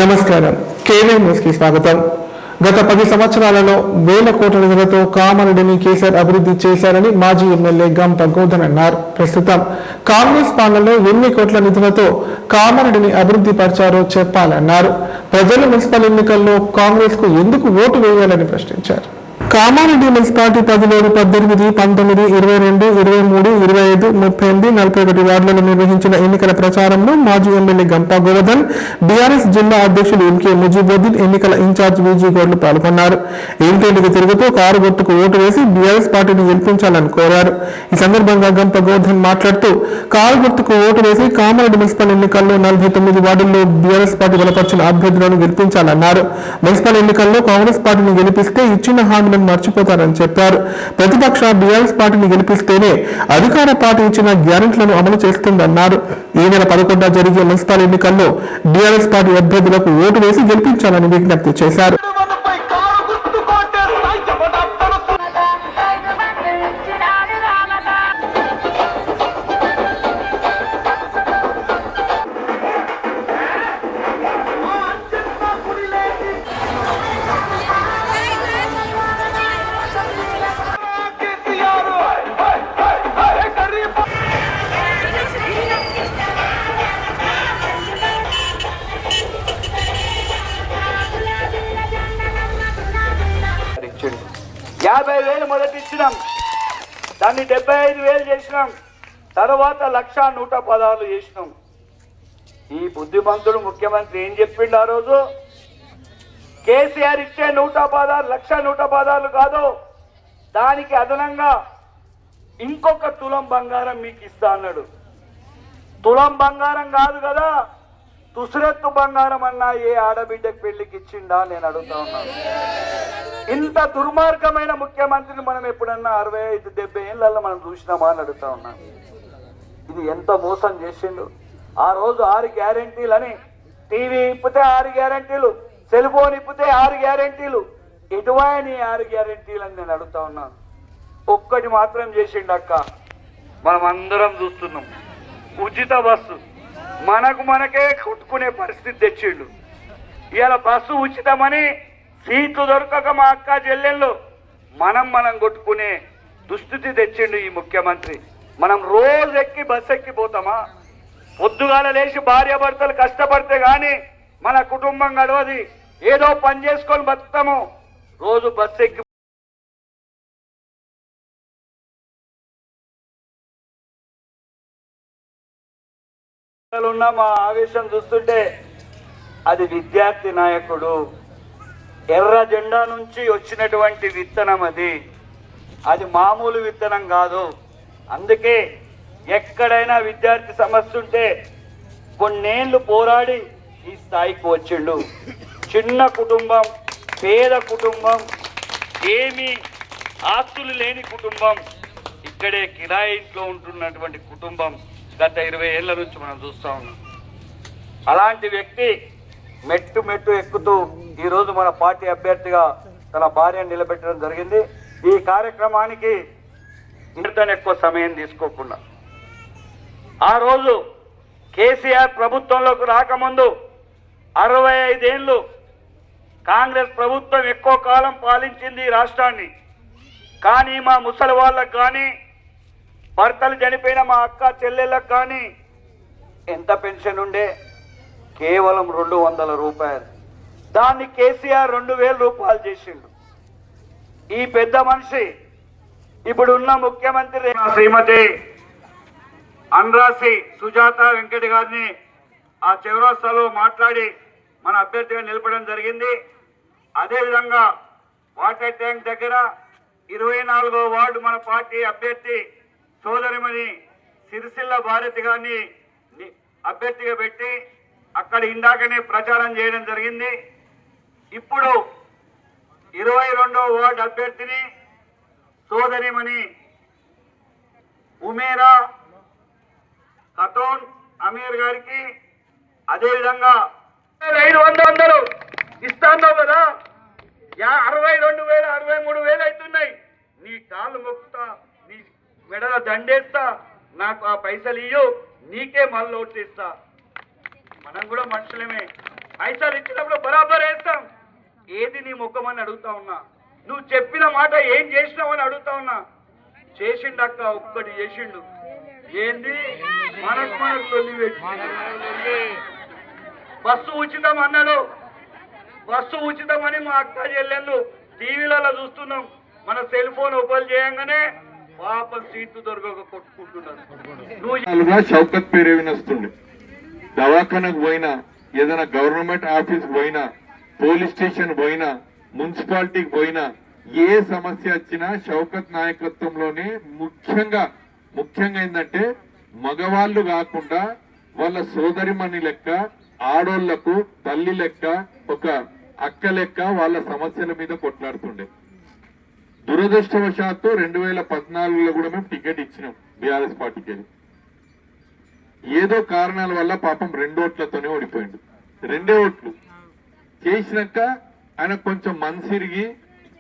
నమస్కారం. KV news కి స్వాగతం. గత 10 సంవత్సరాలలో వేల కోట్ల నిధులతో కామారెడ్డిని కేసీఆర్ అభివృద్ధి చేశారని మాజీ ఎమ్మెల్యే గంప గోధన్ అన్నారు. ప్రస్తుతం కాంగ్రెస్ పాలనలో ఎన్ని కోట్ల నిధులతో కామారెడ్డిని అభివృద్ధి పరిచారో చెప్పాలన్నారు. ప్రజలు మున్సిపల్ ఎన్నికల్లో కాంగ్రెస్ కు ఎందుకు ఓటు వేయాలని ప్రశ్నించారు. కామారెడ్డి మున్సిపాలిటీ 17, 18, 19, 22, 23, 25, 38, 41 వార్డులలో నిర్వహించిన ఎన్నికల ప్రచారంలో మాజీ ఎమ్మెల్యే గంప గోవర్ధన్, బీఆర్ఎస్ జిల్లా అధ్యక్షుడు ఎంకే ముజీబుద్దీన్, ఎన్నికల ఇన్ఛార్జ్ విజీ గౌడ్లు పాల్గొన్నారు. ఇంటింటికి తిరుగుతూ కారు గుర్తుకు ఓటు వేసి బీఆర్ఎస్ పార్టీని గెలిపించాలని కోరారు. ఈ సందర్భంగా గంప గోవర్ధన్ మాట్లాడుతూ కారు గుర్తుకు ఓటు వేసి కామారెడ్డి మున్సిపల్ ఎన్నికల్లో 49 వార్డుల్లో బీఆర్ఎస్ పార్టీ బలపరిచిన అభ్యర్థులను గెలిపించాలన్నారు. మున్సిపల్ ఎన్నికల్లో కాంగ్రెస్ పార్టీని గెలిపిస్తే ఇచ్చిన హామీలను మర్చిపోతారని చెప్పారు. ప్రతిపక్ష బీఆర్ఎస్ పార్టీని గెలిపిస్తేనే అధికార పార్టీ ఇచ్చిన గ్యారెంటీలను అమలు చేస్తుందన్నారు. ఈ నెల 11న జరిగే మున్సిపల్ ఎన్నికల్లో బీఆర్ఎస్ పార్టీ అభ్యర్థులకు ఓటు వేసి గెలిపించాలని విజ్ఞప్తి చేశారు. మొదటి ఇచ్చినాం, దాన్ని 75,000 చేసినాం, తర్వాత 1,116 చేసినాం. ఈ బుద్ధిమంతుడు ముఖ్యమంత్రి ఏం చెప్పిండు ఆ రోజు? కేసీఆర్ ఇచ్చే 116, 1,116 కాదు, దానికి అదనంగా ఇంకొక తులం బంగారం మీకు ఇస్తా అన్నాడు. తులం బంగారం కాదు కదా, తుసిరెత్తు బంగారం అన్నా ఏ ఆడబిడ్డకు పెళ్లికి ఇచ్చిండా నేను అడుగుతా ఉన్నాను. ఇంత దుర్మార్గమైన ముఖ్యమంత్రిని మనం ఎప్పుడన్నా 65-70 ఏళ్ళల్లో మనం చూసినామా అని అడుగుతా ఉన్నాం. ఇది ఎంత మోసం చేసిండు. ఆ రోజు 6 గ్యారెంటీలు అని టీవీ ఇప్పితే 6 గ్యారెంటీలు, సెల్ ఫోన్ ఇప్పితే 6 గ్యారెంటీలు, ఎటువైనా 6 గ్యారెంటీలు అని నేను అడుగుతా ఉన్నాను. ఒక్కటి మాత్రం చేసిండు అక్క, మనం అందరం చూస్తున్నాం. ఉచిత బస్సు మనకే కొట్టుకునే పరిస్థితి తెచ్చిండు. ఇవాళ బస్సు ఉచితమని సీట్లు దొరకక మా అక్క చెల్లెళ్ళు మనం కొట్టుకునే దుస్థితి తెచ్చిండు ఈ ముఖ్యమంత్రి. మనం రోజు ఎక్కి బస్సు ఎక్కిపోతామా? పొద్దుగాల లేచి భార్యాభర్తలు కష్టపడితే గాని మన కుటుంబం గడవది. ఏదో పని చేసుకొని బతుకుతాము, రోజు బస్సు ఎక్కి ఉన్న మా ఆవేశం చూస్తుంటే అది విద్యార్థి నాయకుడు ఎర్ర జెండా నుంచి వచ్చినటువంటి విత్తనం, అది మామూలు విత్తనం కాదు. అందుకే ఎక్కడైనా విద్యార్థి సమస్య ఉంటే కొన్నేళ్లు పోరాడి ఈ స్థాయికి వచ్చిండు. చిన్న కుటుంబం, పేద కుటుంబం, ఏమీ ఆస్తులు లేని కుటుంబం, ఇక్కడే కిరాయి ఇంట్లో ఉంటున్నటువంటి కుటుంబం గత 20 ఏళ్ల నుంచి మనం చూస్తా ఉన్నాం. అలాంటి వ్యక్తి మెట్టు ఎక్కుతూ ఈరోజు మన పార్టీ అభ్యర్థిగా తన భార్యను నిలబెట్టడం జరిగింది. ఈ కార్యక్రమానికి ఇంతనే ఎక్కువ సమయం తీసుకోకుండా ఆ రోజు కేసీఆర్ ప్రభుత్వంలోకి రాకముందు 65 ఏళ్ళు కాంగ్రెస్ ప్రభుత్వం ఎక్కువ కాలం పాలించింది ఈ రాష్ట్రాన్ని. కానీ మా ముసలి వాళ్ళకు కానీ, భర్తలు చనిపోయిన మా అక్క చెల్లెళ్ళకు కానీ ఎంత పెన్షన్ ఉండే? కేవలం 200 రూపాయలు. దాన్ని కేసీఆర్ 2,000 రూపాయలు చేసిండు. ఈ పెద్ద మనిషి ఇప్పుడున్న ముఖ్యమంత్రి శ్రీమతి అన్రాసి సుజాత వెంకట గారిని ఆ చౌరస్తాలో మాట్లాడి మన అభ్యర్థిగా నిలపడం జరిగింది. అదేవిధంగా వాటర్ ట్యాంక్ దగ్గర 24వ వార్డు మన పార్టీ అభ్యర్థి సోదరిమణి సిరిసిల్ల భారతి గారిని అభ్యర్థిగా పెట్టి అక్కడ ఇందాకనే ప్రచారం చేయడం జరిగింది. ఇప్పుడు 22వ వార్డు అభ్యర్థిని సోదరిమణి ఉమేరా ఖతోన్ అమీర్ గారికి, అదేవిధంగా 500 ఇస్తాను కదా, 62,000 63,000 అవుతున్నాయి. నీ కాళ్ళు మొక్కుతా, నీ మెడల దండేస్తా, నాకు ఆ పైసలు ఇయ్యు, నీకే మళ్ళీ ఓట్లు ఇస్తా. మనం కూడా మనుషులమే. పైసలు ఇచ్చినప్పుడు బరాబర్ వేస్తాం. ఏది నీ ముఖం అని అడుగుతా ఉన్నా, నువ్వు చెప్పిన మాట ఏం చేసినావు అని అడుగుతా ఉన్నా. చేసిండక్క, ఒక్కటి చేసిండు. ఏంది? మనకు లొల్లి పెట్టి బస్సు ఉచితం అన్నాడు. బస్సు ఉచితం అని మా అక్క చెల్లెళ్ళు టీవీలలో చూస్తున్నాం. మన సెల్ ఫోన్ ఓపెన్ చేయంగానే పాపం సీట్లు దొరకక కొట్టుకుంటున్నారు. షౌకత్ పేరు వినొస్తుంది. దవాఖానకు పోయినా, ఏదైనా గవర్నమెంట్ ఆఫీస్ పోయినా, పోలీస్ స్టేషన్ పోయినా, మున్సిపాలిటీకి పోయినా, ఏ సమస్య వచ్చినా షౌకత్ నాయకత్వంలోనే ముఖ్యంగా ఏంటంటే మగవాళ్ళు కాకుండా వాళ్ళ సోదరిమణి లెక్క, ఆడోళ్లకు తల్లి లెక్క, ఒక అక్క లెక్క వాళ్ళ సమస్యల మీద కొట్లాడుతుండే. దురదృష్టవశాత్తు 2014లో కూడా మేము టికెట్ ఇచ్చినాం బీఆర్ఎస్ పార్టీకి. ఏదో కారణాల వల్ల పాపం 2 ఓట్లతోనే ఓడిపోయిండు. 2 ఓట్లు చేసినాక ఆయన కొంచెం మనసిరిగి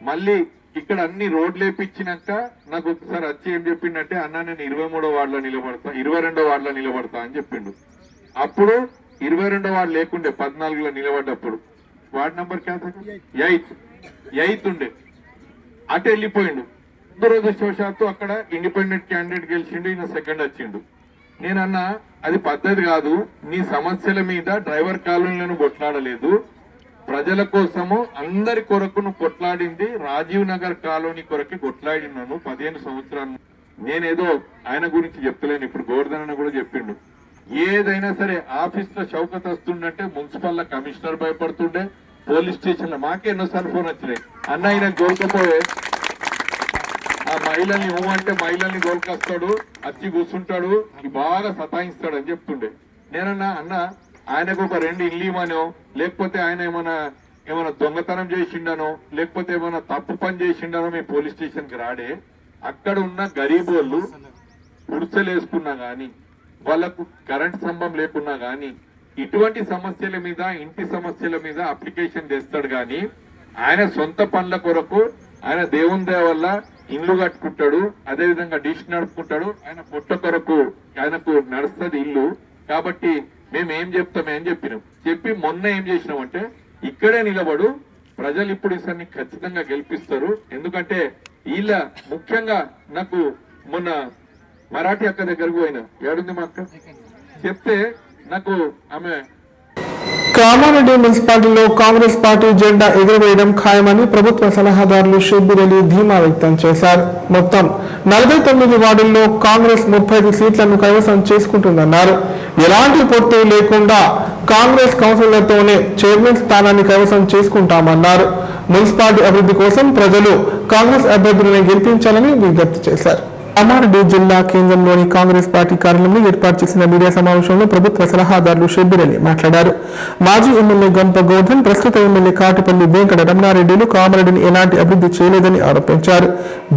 మళ్ళీ ఇక్కడ అన్ని రోడ్లు వేపించినాక నాకు ఒకసారి వచ్చి ఏం చెప్పిండంటే, అన్న నేను 23వ వార్డులో నిలబడతా, 22వ వార్డులో నిలబడతా అని చెప్పిండు. అప్పుడు 22వ వార్డు లేకుండే, 14లో నిలబడ్డప్పుడు వార్డు నంబర్ ఎయిత్ ఉండే, అటు వెళ్ళిపోయిండు. దురదృష్టవశాత్తు అక్కడ ఇండిపెండెంట్ క్యాండిడేట్ గెలిచిండు, ఈయన సెకండ్ వచ్చిండు. నేనన్నా అది పద్ధతి కాదు, నీ సమస్యల మీద డ్రైవర్ కాలనీలను కొట్లాడలేదు, ప్రజల కోసము అందరి కొరకు నువ్వు కొట్లాడింది రాజీవ్ నగర్ కాలనీ కొరకే కొట్లాడినాను 15 సంవత్సరాలు. నేనేదో ఆయన గురించి చెప్తలేను, ఇప్పుడు గోవర్ధన్ కూడా చెప్పిండు. ఏదైనా సరే ఆఫీస్ లో షౌకత్ వస్తుండంటే మున్సిపల్ కమిషనర్ భయపడుతుండే, పోలీస్ స్టేషన్ లో మాకే ఎన్నోసార్లు ఫోన్ వచ్చినాయి, అన్న ఆయన గోల్కపోయే ఆ మహిళల్ని అంటే మహిళల్ని గోల్కొస్తాడు, వచ్చి కూర్చుంటాడు, బాగా సతాయిస్తాడు అని చెప్తుండే. నేనన్నా అన్న ఆయనకు ఒక 2 ఇల్లు ఇవ్వనో, లేకపోతే ఆయన ఏమైనా దొంగతనం చేసిండనో, లేకపోతే ఏమైనా తప్పు పని చేసిండనో మీ పోలీస్ స్టేషన్ కి రాడే. అక్కడ ఉన్న గరీబ్ వాళ్ళు గుడిసెలు వేసుకున్నా గాని, వాళ్లకు కరెంట్ స్తంభం లేకున్నా గాని, ఇటువంటి సమస్యల మీద, ఇంటి సమస్యల మీద అప్లికేషన్ తెస్తాడు గాని, ఆయన సొంత పనుల కొరకు ఆయన దేవుని దయ వల్ల ఇల్లు కట్టుకుంటాడు, అదే విధంగా డిష్ నడుపుకుంటాడు. ఆయన పొట్ట కొరకు ఆయనకు నడుస్తుంది ఇల్లు. కాబట్టి మేము ఏం చెప్పినాం, చెప్పి మొన్న ఏం చేసినామంటే, ఇక్కడే నిలబడు, ప్రజలు ఇప్పుడు ఈసారి ఖచ్చితంగా గెలిపిస్తారు. ఎందుకంటే వీళ్ళ ముఖ్యంగా నాకు మొన్న మరాఠీ అక్క దగ్గరకు పోయినా, ఏడుంది మా అక్క చెప్తే నాకు ఆమె కామారెడ్డి మున్సిపాలిటీలో కాంగ్రెస్ పార్టీ జెండా ఎగురవేయడం ఖాయమని ప్రభుత్వ సలహాదారులు షబ్బీర్ అలీ ధీమా వ్యక్తం చేశారు. మొత్తం 49 వార్డుల్లో కాంగ్రెస్ 35 సీట్లను కైవసం చేసుకుంటుందన్నారు. ఎలాంటి పొత్తు లేకుండా కాంగ్రెస్ కౌన్సిలర్లతోనే చైర్మన్ స్థానాన్ని కైవసం చేసుకుంటామన్నారు. మున్సిపాలిటీ అభివృద్ధి కోసం ప్రజలు కాంగ్రెస్ అభ్యర్థులను గెలిపించాలని విజ్ఞప్తి చేశారు. కామారెడ్డి జిల్లా కేంద్రంలోని కాంగ్రెస్ పార్టీ కార్యాలయంలో ఏర్పాటు చేసిన మీడియా సమావేశంలో ప్రభుత్వ సలహాదారులు షబ్బీర్ అలీ మాట్లాడారు. మాజీ ఎమ్మెల్యే గంప గోవర్ధన్, ప్రస్తుత ఎమ్మెల్యే కాటిపల్లి వెంకట రమణారెడ్డిలు కామారెడ్డిని ఎలాంటి అభివృద్ధి చేయలేదని ఆరోపించారు.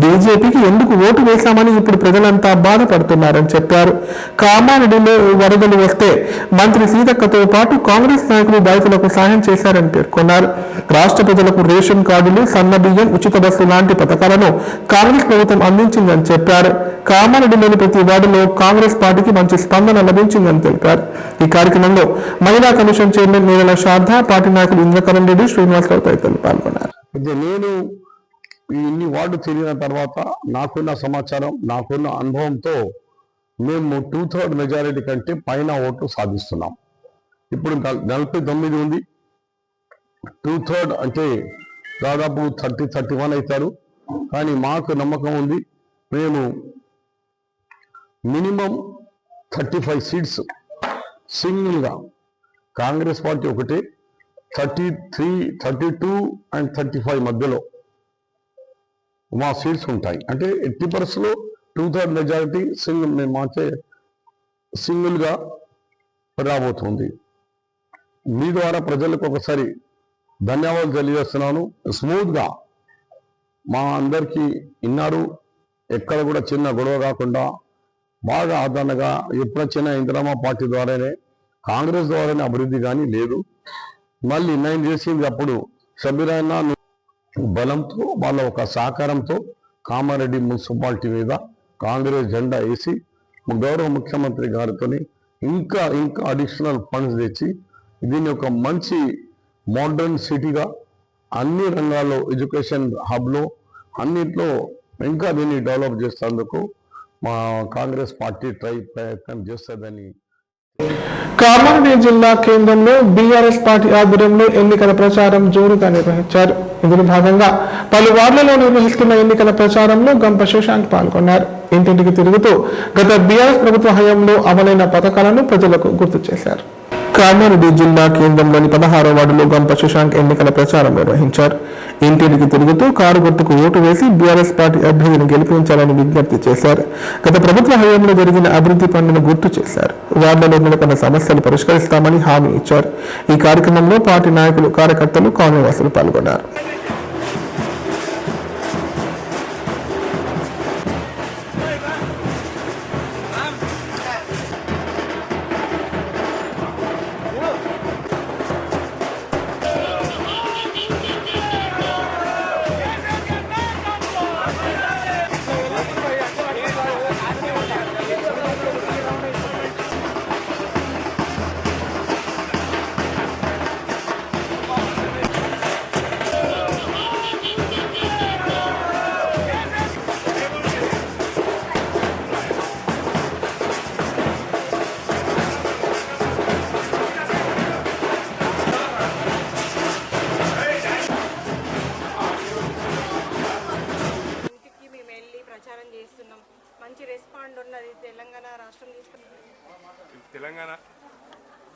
బీజేపీకి ఎందుకు ఓటు వేశామని ఇప్పుడు ప్రజలంతా బాధపడుతున్నారని చెప్పారు. కామారెడ్డిలో వరదలు వస్తే మంత్రి సీతక్కతో పాటు కాంగ్రెస్ నాయకులు బాధితులకు సాయం చేశారని పేర్కొన్నారు. రాష్ట్ర ప్రజలకు రేషన్ కార్డులు, సన్న బియ్యం, ఉచిత బస్సు లాంటి పథకాలను కాంగ్రెస్ ప్రభుత్వం అందించిందని చెప్పారు. కామారెడ్డిలోని ప్రతి వార్డులో కాంగ్రెస్ పార్టీకి మంచి స్పందన లభించిందని తెలిపారు. ఈ కార్యక్రమంలో మహిళా కమిషన్ చైర్మన్ నీరల శారద, పార్టీ నాయకులు ఇంద్రకరణ్ రెడ్డి, శ్రీనివాసరావు తదితరులు పాల్గొన్నారు. నేను ఇన్ని వార్డు తిరిగిన తర్వాత నాకున్న సమాచారం, నాకున్న అనుభవంతో మేము 2/3 మెజారిటీ కంటే పైన ఓట్లు సాధిస్తున్నాం. ఇప్పుడు 49 ఉంది. 2/3 అంటే దాదాపు 30-31 అవుతారు. కానీ మాకు నమ్మకం ఉంది, మేము మినిమం 35 సీట్స్ సింగిల్గా, కాంగ్రెస్ పార్టీ ఒకటే 33, 32 అండ్ 35 మధ్యలో మా సీట్స్ ఉంటాయి. అంటే 80% 2/3 మెజారిటీ సింగిల్గా రాబోతుంది. మీ ద్వారా ప్రజలకు ఒకసారి ధన్యవాదాలు తెలియజేస్తున్నాను. స్మూత్గా మా అందరికీ ఇన్నారు, ఎక్కడ కూడా చిన్న గొడవ కాకుండా బాగా ఆదరణగా, ఎప్పుడొచ్చినా ఇందిరమ్మ పార్టీ ద్వారానే, కాంగ్రెస్ ద్వారానే అభివృద్ధి కానీ లేదు. మళ్ళీ నేను చేసింది అప్పుడు సభ్యులైన బలంతో, వాళ్ళ ఒక సహకారంతో కామారెడ్డి మున్సిపాలిటీ మీద కాంగ్రెస్ జెండా వేసి గౌరవ ముఖ్యమంత్రి గారితో ఇంకా అడిషనల్ ఫండ్స్ తెచ్చి దీన్ని ఒక మంచి మోడర్న్ సిటీగా అన్ని రంగాల్లో ఎడ్యుకేషన్ హబ్లో అన్నిట్లో ఇంకా దీన్ని డెవలప్ చేసేందుకు మా కాంగ్రెస్ పార్టీ ప్రయత్నం చేస్తుందని. కామారెడ్డి జిల్లా కేంద్రంలో బీఆర్ఎస్ పార్టీ ఆధ్వర్యంలో ఎన్నికల ప్రచారం జోరుగా నిర్వహించారు. ఇందులో భాగంగా పలు వార్డులలో నిర్వహిస్తున్న ఎన్నికల ప్రచారంలో గంప శశాంక్ పాల్గొన్నారు. ఇంటింటికి తిరుగుతూ గత బీఆర్ఎస్ ప్రభుత్వ హయాంలో అమలైన పథకాలను ప్రజలకు గుర్తు చేశారు. కామారెడ్డి జిల్లా కేంద్రంలోని 16వ వార్డులో గంప శశాంక్ ఎన్నికల ప్రచారం నిర్వహించారు. ఇంటింటికి తిరుగుతూ కారు గుర్తుకు ఓటు వేసి బీఆర్ఎస్ పార్టీ అభ్యర్థిని గెలిపించాలని విజ్ఞప్తి చేశారు. గత ప్రభుత్వ హయాంలో జరిగిన అభివృద్ధి పనులను గుర్తు చేశారు. వార్డులో నెలకొన్న సమస్యలు పరిష్కరిస్తామని హామీ ఇచ్చారు. ఈ కార్యక్రమంలో పార్టీ నాయకులు, కార్యకర్తలు, కాలనీవాసులు పాల్గొన్నారు. మంచి రెస్పాండ్ ఉన్నది. తెలంగాణ రాష్ట్రం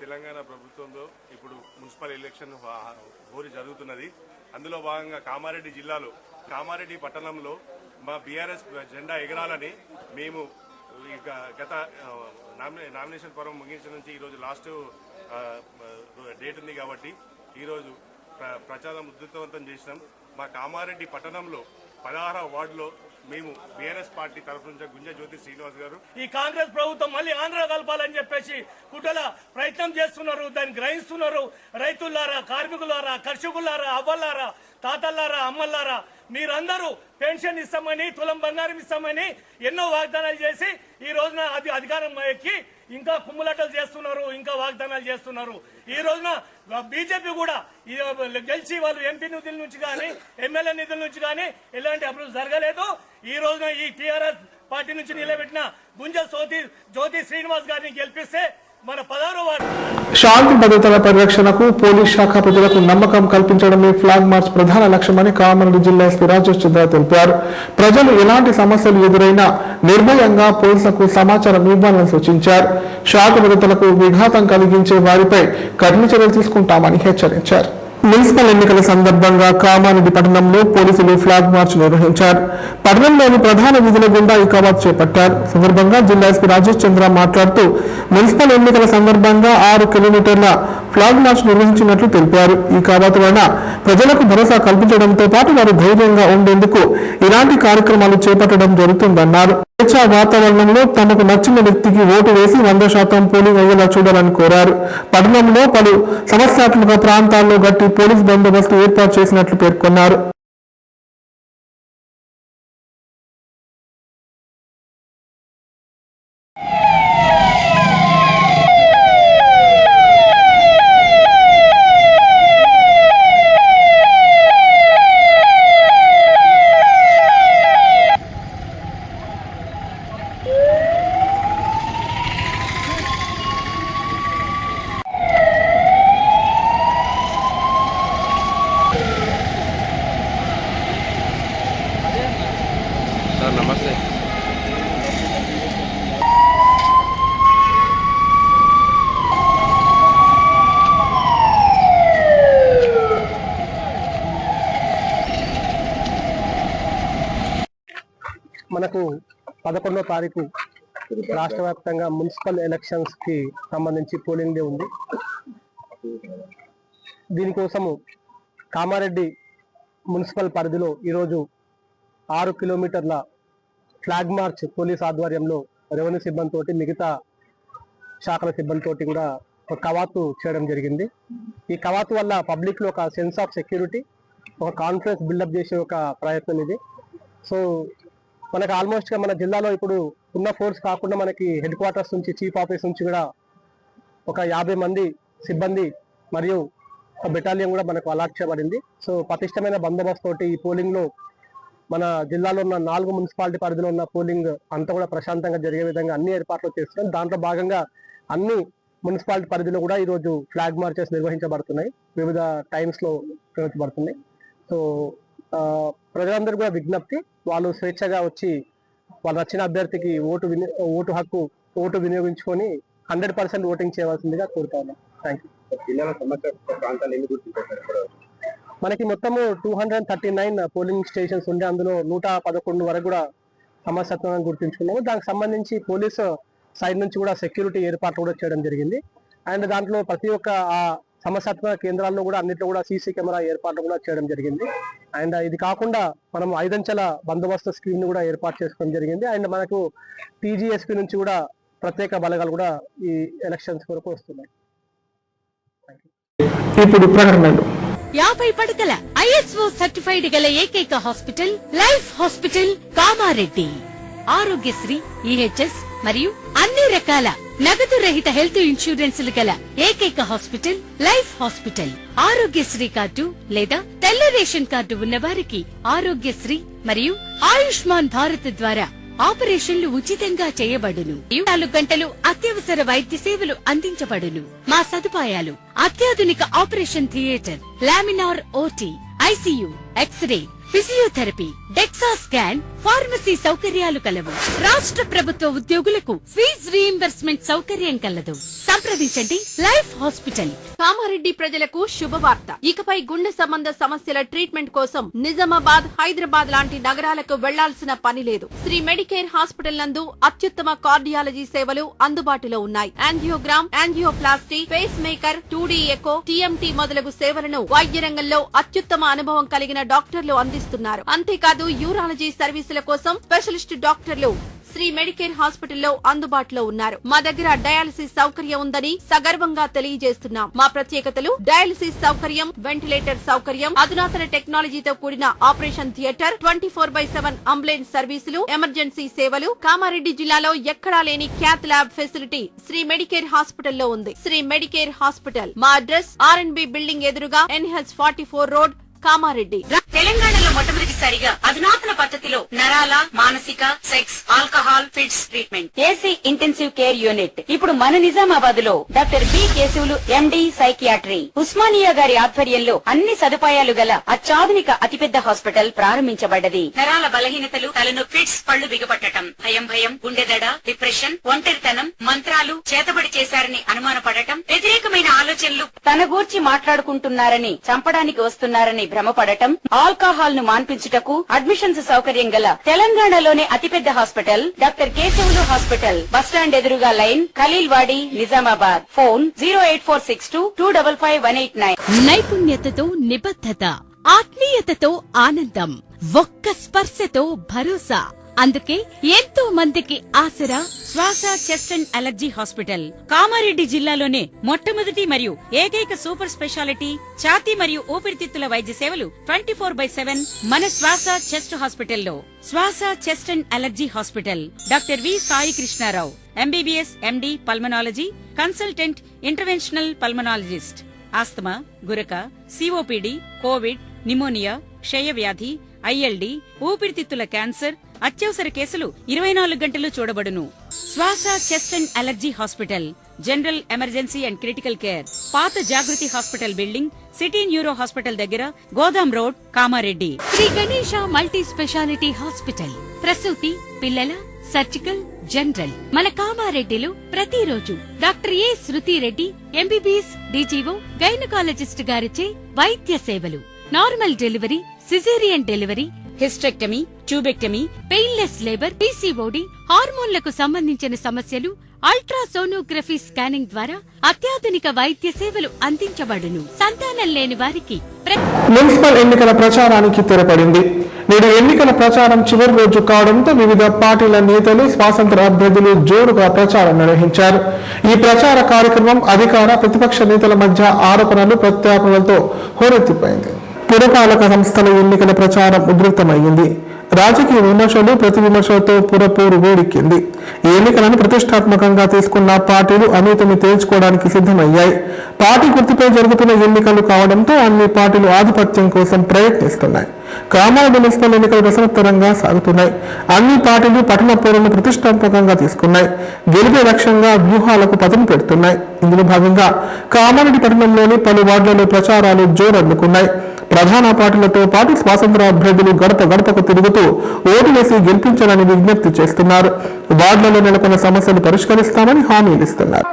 తెలంగాణ ప్రభుత్వంలో ఇప్పుడు మున్సిపల్ ఎలక్షన్ హోరీ జరుగుతున్నది. అందులో భాగంగా కామారెడ్డి జిల్లాలో కామారెడ్డి పట్టణంలో మా బీఆర్ఎస్ జెండా ఎగరాలని మేము గత నామినేషన్ పర్వం ముగించిన నుంచి ఈరోజు లాస్ట్ డేట్ ఉంది కాబట్టి ఈరోజు ప్రచారం ఉధృతవంతం చేసినాం. మా కామారెడ్డి పట్టణంలో 16వ వార్డులో మేము బీఆర్ఎస్ పార్టీ తరఫు నుంచి గుంజ జ్యోతి శ్రీనివాస్ గారు ఈ కాంగ్రెస్ ప్రభుత్వం మళ్ళీ ఆంధ్ర కలపాలని చెప్పేసి కుట్రల ప్రయత్నం చేస్తున్నారు. దాన్ని గ్రహిస్తున్నారు. రైతులారా, కార్మికులారా, కర్షకులారా, అవ్వలారా, తాతల్లారా, అమ్మల్లారా, మీరందరూ పెన్షన్ ఇస్తామని, తులం బంగారం ఇస్తామని ఎన్నో వాగ్దానాలు చేసి ఈ రోజున అధికారం ఎక్కి ఇంకా కుమ్ములాటలు చేస్తున్నారు, ఇంకా వాగ్దానాలు చేస్తున్నారు. ఈ రోజున బీజేపీ కూడా గెలిచి వాళ్ళు ఎంపీ నిధుల నుంచి కానీ, ఎమ్మెల్యే నిధుల నుంచి కానీ ఎలాంటి అభివృద్ధి జరగలేదు. ఈ రోజున ఈ టీఆర్ఎస్ పార్టీ నుంచి నిలబెట్టిన గుంజ జ్యోతి శ్రీనివాస్ గారిని గెలిపిస్తే మన 16వ వార్డు శాంతి భద్రతల పరిరక్షణకు పోలీస్ శాఖ ప్రజలకు నమ్మకం కల్పించడమే ఫ్లాగ్ మార్చ్ ప్రధాన లక్ష్యమని కామారెడ్డి జిల్లా ఎస్పీ రాజేష్ చంద్ర తెలిపారు. ప్రజలు ఎలాంటి సమస్యలు ఎదురైనా నిర్భయంగా పోలీసులకు సమాచారం ఇవ్వాలని సూచించారు. శాంతి భద్రతలకు విఘాతం కలిగించే వారిపై కఠిన చర్యలు తీసుకుంటామని హెచ్చరించారు. మున్సిపల్ ఎన్నికల సందర్భంగా కామారెడ్డి పట్టణంలో పోలీసులు ఫ్లాగ్ మార్చ్ నిర్వహించారు. పట్టణంలోని ప్రధాన వీధుల గుండా ఈ కవాతు చేపట్టారు. సందర్భంగా జిల్లా ఎస్పీ రాజేష్ చంద్ర మాట్లాడుతూ మున్సిపల్ ఎన్నికల సందర్భంగా 6 కిలోమీటర్ల ఫ్లాగ్ మార్చ్ నిర్వహించినట్లు తెలిపారు. ఈ కవాతు వలన ప్రజలకు భరోసా కల్పించడంతో పాటు వారు ధైర్యంగా ఉండేందుకు ఇలాంటి కార్యక్రమాలు చేపట్టడం జరుగుతుందన్నారు. స్వేచ్ఛా వాతావరణంలో తమకు నచ్చిన వ్యక్తికి ఓటు వేసి 100% పోలింగ్ అయ్యేలా చూడాలని కోరారు. పట్టణంలో పలు సమస్యాత్మక ప్రాంతాల్లో గట్టి పోలీస్ బందోబస్తు ఏర్పాటు చేసినట్లు పేర్కొన్నారు. నమస్తే. మనకు 11వ తారీఖు రాష్ట్ర వ్యాప్తంగా మున్సిపల్ ఎలక్షన్స్ కి సంబంధించి పోలింగ్ డే ఉంది. దీనికోసము కామారెడ్డి మున్సిపల్ పరిధిలో ఈరోజు 6 కిలోమీటర్ల ఫ్లాగ్ మార్చ్ పోలీస్ ఆధ్వర్యంలో రెవెన్యూ సిబ్బందితోటి, మిగతా శాఖల సిబ్బందితోటి కూడా ఒక కవాతు చేయడం జరిగింది. ఈ కవాతు వల్ల పబ్లిక్ లో ఒక సెన్స్ ఆఫ్ సెక్యూరిటీ, ఒక కాన్ఫిడెన్స్ బిల్డప్ చేసే ఒక ప్రయత్నం ఇది. సో మనకు ఆల్మోస్ట్ గా మన జిల్లాలో ఇప్పుడు ఉన్న ఫోర్స్ కాకుండా మనకి హెడ్ క్వార్టర్స్ నుంచి, చీఫ్ ఆఫీస్ నుంచి కూడా ఒక 50 మంది సిబ్బంది మరియు ఒక బెటాలియన్ కూడా మనకు అలాట్ చేయబడింది. సో పటిష్టమైన బందోబస్తు తోటి ఈ పోలింగ్ లో మన జిల్లాలో ఉన్న 4 మున్సిపాలిటీ పరిధిలో ఉన్న పోలింగ్ అంతా కూడా ప్రశాంతంగా జరిగే విధంగా అన్ని ఏర్పాట్లు చేస్తున్నాం. దాంట్లో భాగంగా అన్ని మున్సిపాలిటీ పరిధిలో కూడా ఈరోజు ఫ్లాగ్ మార్చెస్ నిర్వహించబడుతున్నాయి, వివిధ టైమ్స్ లో నిర్వహించబడుతున్నాయి. సో ప్రజలందరూ కూడా విజ్ఞప్తి, వాళ్ళు స్వేచ్ఛగా వచ్చి వాళ్ళు నచ్చిన అభ్యర్థికి ఓటు వినియోగించుకొని 100% ఓటింగ్ చేయవలసిందిగా కోరుతా ఉన్నాం. Thank you. మనకి మొత్తము 239 పోలింగ్ స్టేషన్స్ ఉండే, అందులో 111 వరకు కూడా సమస్యత్వంగా గుర్తించుకున్నాము. దానికి సంబంధించి పోలీసు సైడ్ నుంచి కూడా సెక్యూరిటీ ఏర్పాట్లు కూడా చేయడం జరిగింది. అండ్ దాంట్లో ప్రతి ఒక్క ఆ సమస్యాత్మక కేంద్రాల్లో కూడా అన్నిట్లో కూడా సీసీ కెమెరా ఏర్పాట్లు కూడా చేయడం జరిగింది. అండ్ ఇది కాకుండా మనం 5 అంచెల బందోబస్తు స్కీమ్ ని కూడా ఏర్పాటు చేసుకోవడం జరిగింది. అండ్ మనకు టీజీఎస్పీ నుంచి కూడా ప్రత్యేక బలగాలు కూడా ఈ ఎలక్షన్స్ వరకు వస్తున్నాయి. ఇప్పుడు ప్రకటనలు. 50 పడకల ISO సర్టిఫైడ్ గల ఏకైక hospital life hospital Kamareddy. Aarogyasri, EHS మరియు అన్ని రకాల నగదు రహిత హెల్త్ ఇన్సూరెన్సులు గల ఏకైక hospital life hospital. Aarogyasri card లేదా తెల్ల రేషన్ కార్డు ఉన్న వారికి ఆరోగ్యశ్రీ మరియు ఆయుష్మాన్ భారత్ ద్వారా ఆపరేషన్లు ఉచితంగా చేయబడును. 24 గంటలు అత్యవసర వైద్య సేవలు అందించబడును. మా సదుపాయాలు: అత్యాధునిక operation theatre, laminar OT, ICU, x ray, physiotherapy, DEXA scan, pharmacy సౌకర్యాలు కలవు. రాష్ట్ర ప్రభుత్వ ఉద్యోగులకు ఫీజు రీయింబర్స్మెంట్ సౌకర్యం కలదు. సంప్రదించండి లైఫ్ హాస్పిటల్. కామారెడ్డి ప్రజలకు శుభవార్త. ఇకపై గుండె సంబంధ సమస్యల ట్రీట్మెంట్ కోసం నిజామాబాద్, హైదరాబాద్ లాంటి నగరాలకు వెళ్లాల్సిన పని లేదు. శ్రీ మెడికేర్ హాస్పిటల్ నందు అత్యుత్తమ కార్డియాలజీ సేవలు అందుబాటులో ఉన్నాయి. Angiogram, angioplasty, pacemaker, 2D echo, TMT మొదలగు సేవలను వైద్య రంగంలో అత్యుత్తమ అనుభవం కలిగిన డాక్టర్లు అందిస్తున్నారు. అంతేకాదు యూరాలజీ సర్వీసుల కోసం స్పెషలిస్ట్ డాక్టర్లు శ్రీ మెడికేర్ హాస్పిటల్లో అందుబాటులో ఉన్నారు. మా దగ్గర డయాలసిస్ సౌకర్యం ఉందని సగర్వంగా తెలియజేస్తున్నాం. మా ప్రత్యేకతలు: డయాలసిస్ సౌకర్యం, వెంటిలేటర్ సౌకర్యం, అధునాతన టెక్నాలజీతో కూడిన operation theatre, 24/7 ambulance services, emergency సేవలు. కామారెడ్డి జిల్లాలో ఎక్కడా లేని cath lab facility Sri Medicare హాస్పిటల్లో ఉంది. Sri Medicare hospital. మా అడ్రస్ RNB బిల్డింగ్ ఎదురుగా NH 44 రోడ్, కామారెడ్డి. తెలంగాణలో మొట్టమొదటిసారిగా అధునాతన పద్ధతిలో నరాల, మానసిక, sex, alcohol fits treatment, AC intensive care unit ఇప్పుడు మన నిజామాబాద్ లో doctor B Keshavulu MD psychiatry, Osmania గారి ఆధ్వర్యంలో అన్ని సదుపాయాలు గల అత్యాధునిక అతిపెద్ద హాస్పిటల్ ప్రారంభించబడ్డది. నరాల బలహీనతలు, తలనొప్పి, ఫిట్స్, పళ్లు బిగపట్టడం, భయం, గుండెదడ, డిప్రెషన్, ఒంటరితనం, మంత్రాలు చేతబడి చేశారని అనుమానపడటం, వ్యతిరేకమైన ఆలోచనలు, తన గూర్చి మాట్లాడుకుంటున్నారని, చంపడానికి వస్తున్నారని భ్రమపడటం, ఆల్కహాల్ ను మాన్పించుటకు అడ్మిషన్స్ సౌకర్యం గల తెలంగాణలోనే అతిపెద్ద hospital doctor Keshavulu hospital. Bus stand ఎదురుగా లైన్, ఖలీల్వాడి, నిజామాబాద్. ఫోన్ 08462255189. నైపుణ్యతతో నిబద్ధత, ఆత్మీయతతో ఆనందం, ఒక్క స్పర్శతో భరోసా. అందుకే ఎంతో మందికి ఆసరా శ్వాస, chest and allergy hospital. Kamareddy జిల్లాలోనే మొట్టమొదటి మరియు ఏకైక సూపర్ స్పెషాలిటీ ఛాతీ మరియు ఊపిరితిత్తుల వైద్య సేవలు 24/7 మన శ్వాస చెస్ట్ హాస్పిటల్లో. Swasa, chest and allergy hospital. Doctor V Sai Krishnarao, MBBS MD pulmonology, consultant, interventional pulmonologist. Asthma, గురక, COPD, కోవిడ్, నిమోనియా, క్షయవ్యాధి, ILD, ఊపిరితిత్తుల క్యాన్సర్, అత్యవసర కేసులు 24 గంటలు చూడబడును. Swasa, chest and allergy hospital. General emergency and critical care. పాత Jagruti hospital building, city neuro hospital దగ్గర, Godam road, Kamareddy. Shri Ganesha multi speciality hospital. ప్రసూతి, పిల్లల, సర్జికల్, జనరల్. మన కామారెడ్డిలో ప్రతిరోజు doctor A Shruti Reddy MBBS DGO gynaecologist గారిచే వైద్య సేవలు. Normal delivery, caesarean delivery, hysterectomy, tubectomy, painless labour, PCOD, హార్మోన్లకు సంబంధించిన సమస్యలు, అల్ట్రాసోనోగ్రఫీ స్కానింగ్ ద్వారా అత్యాధునిక వైద్య సేవలు అందించబడును. సంతానం లేని వారికి మున్సిపల్ ఎన్నికల ప్రచారానికి తెరపడింది. నేడు ఎన్నికల ప్రచారం చివరి రోజు కావడంతో వివిధ పార్టీల నేతలు, స్వాతంత్ర అభ్యర్థులు జోరుగా ప్రచారం నిర్వహించారు. ఈ ప్రచార కార్యక్రమం అధికార, ప్రతిపక్ష నేతల మధ్య ఆరోపణలు, ప్రత్యారోపణలతో హోరెత్తిపోయింది. పురపాలక సంస్థల ఎన్నికల ప్రచారం ఉధృతమైంది. రాజకీయ విమర్శలు ప్రతి విమర్శలతో పురపోరు వేడెక్కింది. ఎన్నికలను ప్రతిష్టాత్మకంగా తీసుకున్న పార్టీలు అవినీతిని తేల్చుకోవడానికి సిద్ధమయ్యాయి. పార్టీ గుర్తుపై జరుగుతున్న ఎన్నికలు కావడంతో అన్ని పార్టీలు ఆధిపత్యం కోసం ప్రయత్నిస్తున్నాయి. కామారెడ్డి మున్సిపల్ ఎన్నికలు రసవత్తరంగా సాగుతున్నాయి. అన్ని పార్టీలు పట్టణ పౌరులను ప్రతిష్టాత్మకంగా తీసుకున్నాయి. గెలిపే లక్ష్యంగా వ్యూహాలకు పదును పెడుతున్నాయి. ఇందులో భాగంగా కామారెడ్డి పట్టణంలోని పలు వార్డులలో ప్రచారాలు జోరందుకున్నాయి. ప్రధాన పార్టీలతో పాటు స్వాతంత్ర అభ్యర్థులు గడప గడపకు తిరుగుతూ ఓటు వేసి గెలిపించాలని విజ్ఞప్తి చేస్తున్నారు. వార్డులలో నెలకొన్న సమస్యలు పరిష్కరిస్తామని హామీలు ఇస్తున్నారు.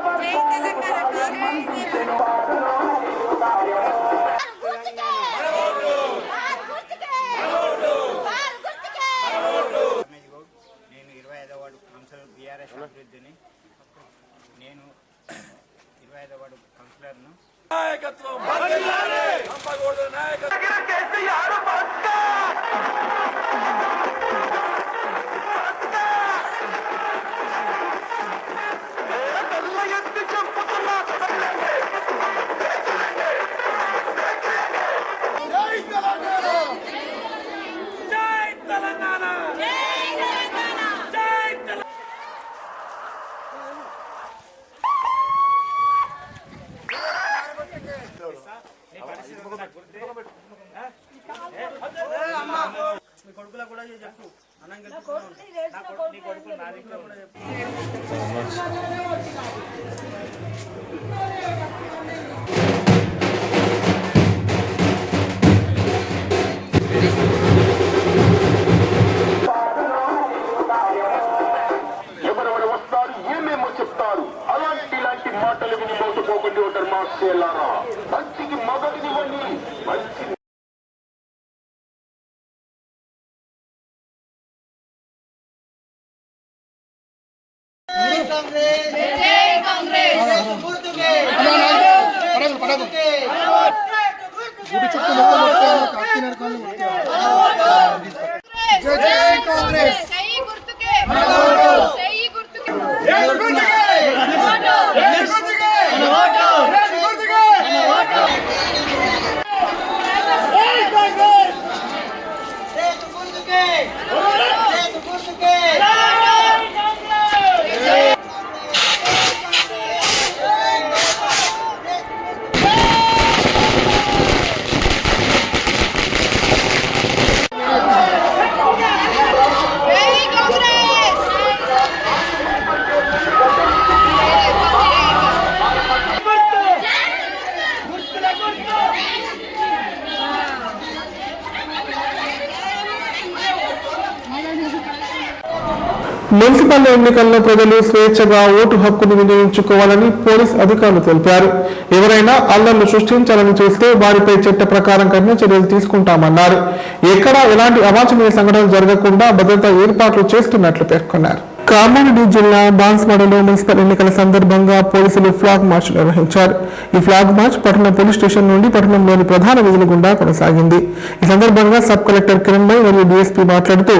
ఎవరెవరు వస్తారు, ఏమేమో చెప్తారు, అలాంటి మాటలు విని మోసపోకండి ఓటర్ మాస్టర్లారా. మంచికి మొదటిదివ్వండి, మంచి మున్సిపల్ ఎన్నికల్లో ప్రజలు స్వేచ్ఛగా ఓటు హక్కును వినియోగించుకోవాలని పోలీస్ అధికారులు తెలిపారు. ఎవరైనా అల్లర్లు సృష్టించాలని చూస్తే వారిపై చట్ట ప్రకారం కఠిన చర్యలు తీసుకుంటామన్నారు. ఎక్కడా ఎలాంటి అవాంఛనీయ సంఘటనలు జరగకుండా భద్రతా ఏర్పాట్లు చేస్తున్నట్లు పేర్కొన్నారు. కామారెడ్డి జిల్లా బాన్స్వాడలో మున్సిపల్ ఎన్నికల సందర్భంగా పోలీసులు ఫ్లాగ్ మార్చ్ నిర్వహించారు. ఈ ఫ్లాగ్ మార్చ్ పట్టణ పోలీస్ స్టేషన్ నుండి పట్టణంలోని ప్రధాన వీధుల గుండా కొనసాగింది. ఈ సందర్భంగా సబ్ కలెక్టర్ కిరణ్ భాయ్ మరియు డీఎస్పీ మాట్లాడుతూ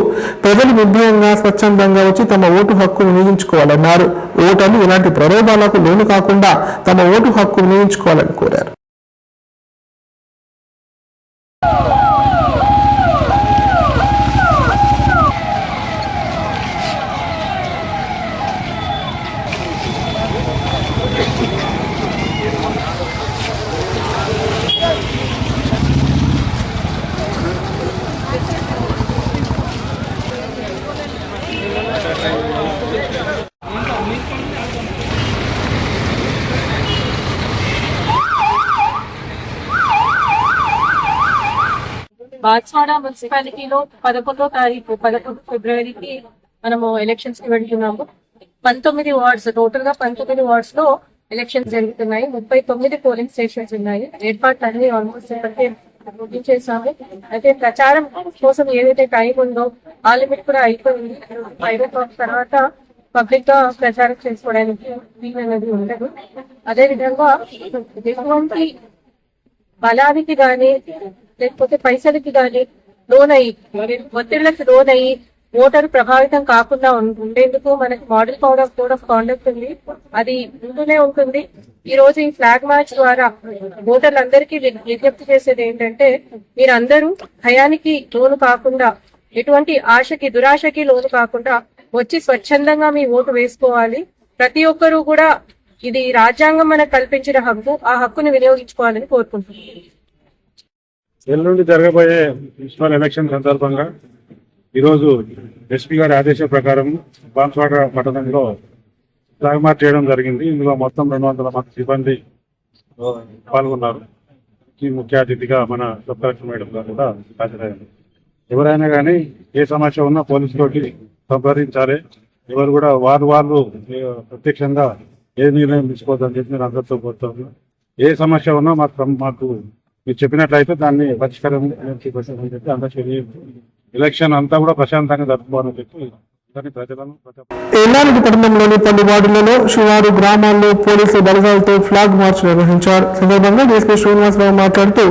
ప్రజలు నిర్భయంగా స్వచ్ఛందంగా వచ్చి తమ ఓటు హక్కు వినియోగించుకోవాలన్నారు. ఓటర్లు ఎలాంటి ప్రలోభాలకు లోను కాకుండా తమ ఓటు హక్కు వినియోగించుకోవాలని కోరారు. బాన్స్వాడ మున్సిపాలిటీలో 11 ఫిబ్రవరికి మనము ఎలక్షన్స్ కి వెళ్తున్నాము. 19 వార్డ్స్, టోటల్ గా 19 వార్డ్స్ లో ఎలక్షన్స్ జరుగుతున్నాయి. 39 పోలింగ్ స్టేషన్స్ ఉన్నాయి. ఏర్పాట్లు అన్ని ఆల్మోస్ట్ ముగించేసాము. అయితే ప్రచారం కోసం ఏదైతే టైం ఉందో ఆ లిమిట్ కూడా అయిపోయింది. 5 o'clock తర్వాత పబ్లిక్ గా ప్రచారం చేసుకోవడానికి వీలు అనేది ఉండదు. అదే విధంగా ఎటువంటి బలానికి గాని లేకపోతే పైసలకి గాని లోనయ్యి ఒత్తిళ్లకు లోనయ్యి ఓటరు ప్రభావితం కాకుండా ఉండేందుకు మనకి మోడల్ కోడ్ ఆఫ్ కాండక్ట్ ఉంది. అది ఉంటూనే ఉంటుంది. ఈ రోజు ఈ ఫ్లాగ్ మార్చ్ ద్వారా ఓటర్లందరికీ విజ్ఞప్తి చేసేది ఏంటంటే, మీరందరూ భయానికి లోను కాకుండా ఎటువంటి ఆశకి దురాశకి లోను కాకుండా వచ్చి స్వచ్ఛందంగా మీ ఓటు వేసుకోవాలి. ప్రతి ఒక్కరూ కూడా ఇది రాజ్యాంగం మనకు కల్పించిన హక్కు, ఆ హక్కును వినియోగించుకోవాలని కోరుకుంటున్నాను. ఎల్లుండి జరగబోయే మున్సిపల్ ఎలక్షన్ సందర్భంగా ఈరోజు ఎస్పీ గారి ఆదేశం ప్రకారం బాన్స్వాడ పట్టణంలో ఫ్లాగ్ మార్చ్ చేయడం జరిగింది. ఇందులో మొత్తం 200 మంది సిబ్బంది పాల్గొన్నారు. ఈ ముఖ్య అతిథిగా మన సబ్ కలెక్టర్ మేడం గారు కూడా హాజరయ్యారు. ఎవరైనా కానీ ఏ సమస్య ఉన్నా పోలీసులకి సంప్రదించాలి. ఎవరు కూడా వాళ్ళు ప్రత్యక్షంగా ఏ నిర్ణయం తీసుకోవద్దని చెప్పి నేను అందరితో కోరుతాను. ఏ సమస్య ఉన్నా మాకు మీరు చెప్పినట్లయితే దాన్ని పరిష్కారం అని చెప్పి అందరికీ ఎలక్షన్ అంతా కూడా ప్రశాంతంగా జరుపుకోవాలని చెప్పి ప్రజలను ఎల్లారెడ్డి పట్టణంలోని పలు వార్డులలో శివారు గ్రామాల్లో పోలీసుల బలగాలతో ఫ్లాగ్ మార్చ్ నిర్వహించారు. సందర్భంగా డీఎస్పీ శ్రీనివాసరావు మాట్లాడుతూ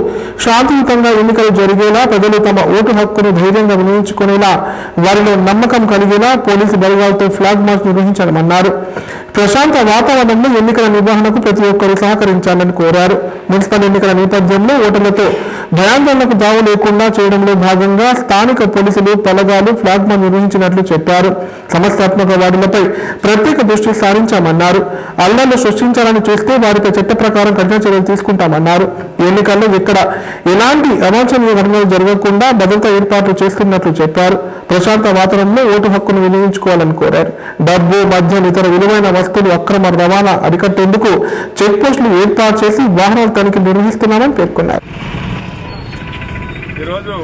శాంతియుతంగా ఎన్నికలు జరిగేలా ప్రజలు తమ ఓటు హక్కును ధైర్యంగా వినియోగించుకునేలా వారిలో నమ్మకం కలిగేలా పోలీసు బలగాలతో ఫ్లాగ్ మార్చ్ నిర్వహించాలన్నారు. ప్రశాంత వాతావరణంలో ఎన్నికల నిర్వహణకు ప్రతి ఒక్కరూ సహకరించాలని కోరారు. మున్సిపల్ ఎన్నికల నేపథ్యంలో ఓటర్లతో భయాందోళనకు దావు లేకుండా చేయడంలో భాగంగా స్థానిక పోలీసులు బలగాలు ఫ్లాగ్ మార్చ్ నిర్వహించినట్లు చెప్పారు. సమస్యాత్మక వార్డులపై ప్రత్యేక దృష్టి సారించామన్నారు. అల్లర్లు సృష్టించాలని చూస్తే వారిపై చట్ట ప్రకారం కఠిన చర్యలు తీసుకుంటామన్నారు. ఎన్నికల్లో ఎక్కడ ఎలాంటి అవాంఛనీయ ఘటనలు జరగకుండా భద్రతా ఏర్పాట్లు చేస్తున్నట్లు చెప్పారు. ప్రశాంత వాతావరణంలో ఓటు హక్కును వినియోగించుకోవాలని కోరారు. డబ్బు, మద్యం, ఇతర విలువైన వస్తువులు అక్రమ రవాణా అరికట్టేందుకు చెక్ పోస్టులు ఏర్పాటు చేసి వాహనాల తనిఖీ నిర్వహిస్తున్నామని పేర్కొన్నారు. ఈరోజు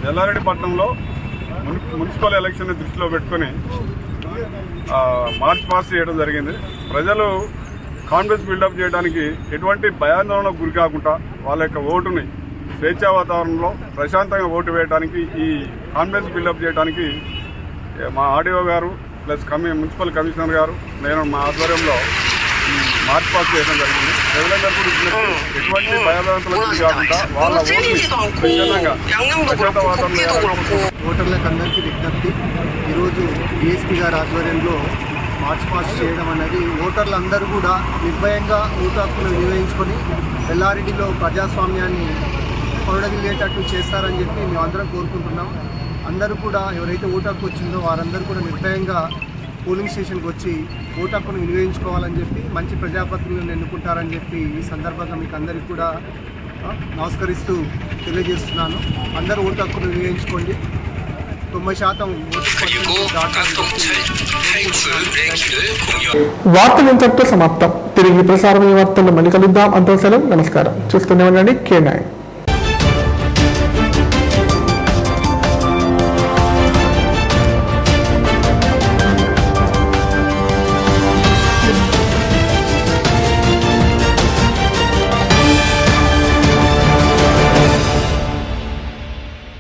ఎల్లారెడ్డి పట్టణంలో మున్సిపల్ ఎలక్షన్ దృష్టిలో పెట్టుకుని మార్చ్ పాస్ చేయడం జరిగింది. ప్రజలు కాన్ఫిడెన్స్ బిల్డప్ చేయడానికి ఎటువంటి భయాందోళనకు గురి కాకుండా వాళ్ళ యొక్క ఓటుని స్వేచ్ఛా వాతావరణంలో ప్రశాంతంగా ఓటు వేయడానికి, ఈ కాన్ఫిడెన్స్ బిల్డప్ చేయడానికి మా ఆర్డీఓ గారు ప్లస్ మున్సిపల్ కమిషనర్ గారు నేను మా ఆధ్వర్యంలో మార్చ్ పాస్ చేయడం జరిగింది. ప్రజలందరూ కూడా ఎటువంటి భయాందోళనలకు గురి కాకుండా వాళ్ళ ఓటుని ప్రశాంత వాతావరణంలో ఓటర్లకు అందరికీ విజ్ఞప్తి. ఈరోజు డిఎస్పీ గారి ఆధ్వర్యంలో మార్చ్ పాస్ చేయడం అనేది ఓటర్లందరూ కూడా నిర్భయంగా ఓటు హక్కును వినియోగించుకొని ఎల్లారెడ్డిలో ప్రజాస్వామ్యాన్ని కొరడగిల్లేటట్టు చేస్తారని చెప్పి మేము అందరం కోరుకుంటున్నాం. అందరూ కూడా ఎవరైతే ఓటు హక్కు వచ్చిందో వారందరూ కూడా నిర్భయంగా పోలింగ్ స్టేషన్కి వచ్చి ఓటు హక్కును వినియోగించుకోవాలని చెప్పి మంచి ప్రజాప్రతినిధులను ఎన్నుకుంటారని చెప్పి ఈ సందర్భంగా మీకు అందరికీ కూడా నమస్కరిస్తూ తెలియజేస్తున్నాను. అందరూ ఓటు హక్కును వినియోగించుకోండి. 90% వార్తలు ఇంతటితో సమాప్తం. తిరిగి ప్రసారమైన వార్తల్లో మళ్ళీ కలుద్దాం. అంత సెలవు. నమస్కారం. చూస్తూనే ఉండండి K9.